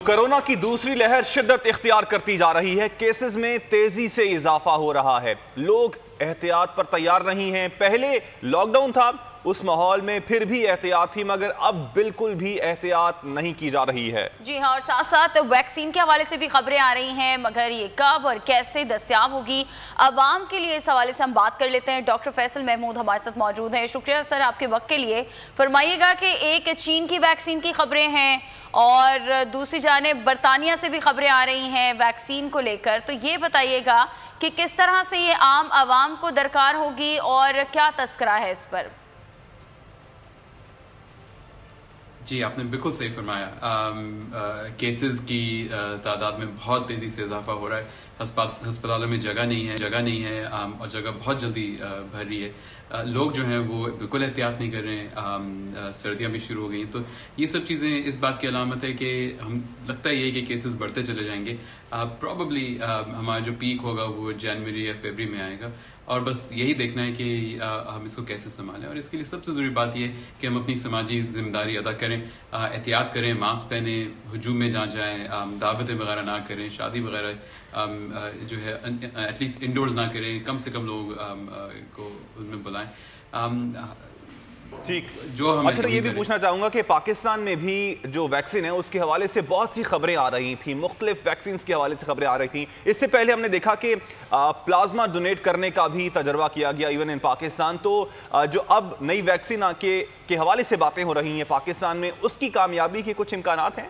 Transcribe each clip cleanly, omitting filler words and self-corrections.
Corona की दूसरी लहर शिद्दत इख्तियार करती जा रही है। केसेस में तेजी से इजाफा हो रहा है। लोग एहतियात पर तैयार नहीं हैं। पहले लॉकडाउन था, उस माहौल में फिर भी एहतियात थी, मगर अब बिल्कुल भी एहतियात नहीं की जा रही है। जी हाँ, और साथ साथ वैक्सीन के हवाले से भी खबरें आ रही हैं, मगर ये कब और कैसे दस्तयाब होगी अवाम के लिए, इस हवाले से हम बात कर लेते हैं। डॉक्टर फैसल महमूद हमारे साथ मौजूद हैं। शुक्रिया सर आपके वक्त के लिए। फरमाइएगा कि एक चीन की वैक्सीन की खबरें हैं और दूसरी जानिब बरतानिया से भी खबरें आ रही हैं वैक्सीन को लेकर, तो ये बताइएगा कि किस तरह से ये आम आवाम को दरकार होगी और क्या तस्करा है इस पर। जी, आपने बिल्कुल सही फरमाया। केसेस की तादाद में बहुत तेज़ी से इजाफा हो रहा है। अस्पतालों में जगह नहीं है और जगह बहुत जल्दी भर रही है। लोग जो हैं वो बिल्कुल एहतियात नहीं कर रहे हैं। सर्दियाँ भी शुरू हो गई, तो ये सब चीज़ें इस बात की अलामत है कि हम लगता है ये कि केसेस बढ़ते चले जाएंगे। प्रॉबली हमारा जो पीक होगा वो जनवरी या फरवरी में आएगा, और बस यही देखना है कि हम इसको कैसे संभालें। और इसके लिए सबसे ज़रूरी बात ये कि हम अपनी समाजी ज़िम्मेदारी अदा करें, एहतियात करें, मास्क पहने, हुजूम में ना जाएं, दावतें वगैरह ना करें, शादी वगैरह जो है एटलीस्ट इंडोर्स ना करें, कम से कम लोग को उनमें बुलाएं। ठीक, जो हम अच्छा, ये भी पूछना चाहूँगा कि पाकिस्तान में भी जो वैक्सीन है उसके हवाले से बहुत सी खबरें आ रही थी, मुख्तलिफ वैक्सीन के हवाले से खबरें आ रही थी। इससे पहले हमने देखा कि प्लाज्मा डोनेट करने का भी तजर्बा किया गया इवन इन पाकिस्तान। तो जो अब नई वैक्सीन के हवाले से बातें हो रही हैं पाकिस्तान में, उसकी कामयाबी के कुछ इम्कानात हैं?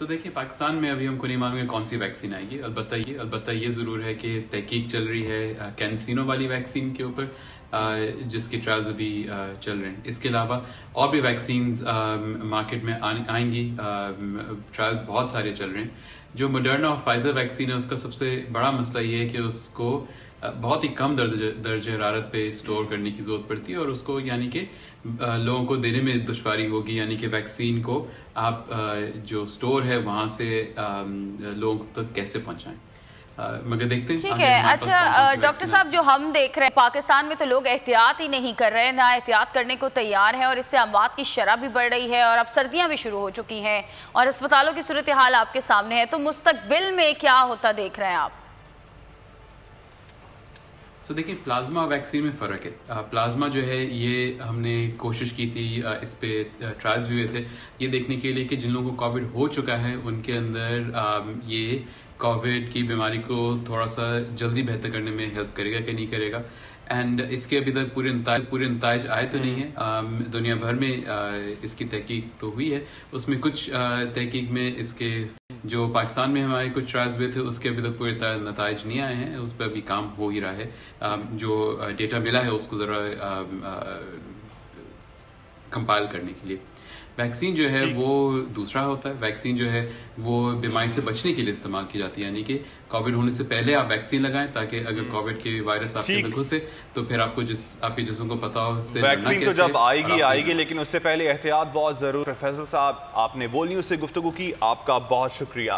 देखिए, पाकिस्तान में अभी हमको नहीं मालूम है कौन सी वैक्सीन आएगी। अलबत्ता ये ज़रूर है कि तहकीक चल रही है कैंसिनो वाली वैक्सीन के ऊपर, जिसके ट्रायल्स अभी चल रहे हैं। इसके अलावा और भी वैक्सीन्स मार्केट में आएंगी। ट्रायल्स बहुत सारे चल रहे हैं। जो मॉडर्ना और फाइजर वैक्सीन है, उसका सबसे बड़ा मसला ये है कि उसको बहुत ही कम दर्जे हरारत पे स्टोर करने की ज़रूरत पड़ती है, और उसको यानी कि लोगों को देने में दुश्वारी होगी। यानी कि वैक्सीन को आप जो स्टोर है वहाँ से लोगों तक कैसे पहुँचाएं। मगर देखते हैं। ठीक है। अच्छा डॉक्टर साहब, जो हम देख रहे हैं पाकिस्तान में, तो लोग एहतियात ही नहीं कर रहे हैं, ना एहतियात करने को तैयार हैं, और इससे अमवात की शरह भी बढ़ रही है, और अब सर्दियां भी शुरू हो चुकी हैं और अस्पतालों की सूरत हाल आपके सामने है। तो मुस्तकबिल में क्या होता देख रहे हैं आप? देखिए, प्लाज्मा वैक्सीन में फ़र्क है। प्लाज्मा जो है ये हमने कोशिश की थी, इस पे ट्रायल्स भी हुए थे, ये देखने के लिए कि जिन लोगों को कोविड हो चुका है उनके अंदर ये कोविड की बीमारी को थोड़ा सा जल्दी बेहतर करने में हेल्प करेगा कि नहीं करेगा। एंड इसके अभी तक पूरे नताइज आए तो नहीं है। दुनिया भर में इसकी तहकीक तो हुई है, उसमें कुछ तहकीक में इसके जो पाकिस्तान में हमारे कुछ ट्रायल्स हुए थे उसके अभी तक पूरे नताइज नहीं आए हैं। उस पर अभी काम हो ही रहा है। जो डेटा मिला है उसको ज़रा कंपाइल करने के लिए। वैक्सीन जो है वो दूसरा होता है। वैक्सीन जो है वो बीमारी से बचने के लिए इस्तेमाल की जाती है, यानी कि कोविड होने से पहले आप वैक्सीन लगाएं, ताकि अगर कोविड के वायरस आपके अंदर घुसे तो फिर आपको आपके जिस्म को पता हो उससे वैक्सीन तो जब आएगी, लेकिन उससे पहले एहतियात बहुत ज़रूर। फैसल साहब, आपने बोल न्यूज़ से गुफ्तगू की, आपका बहुत शुक्रिया।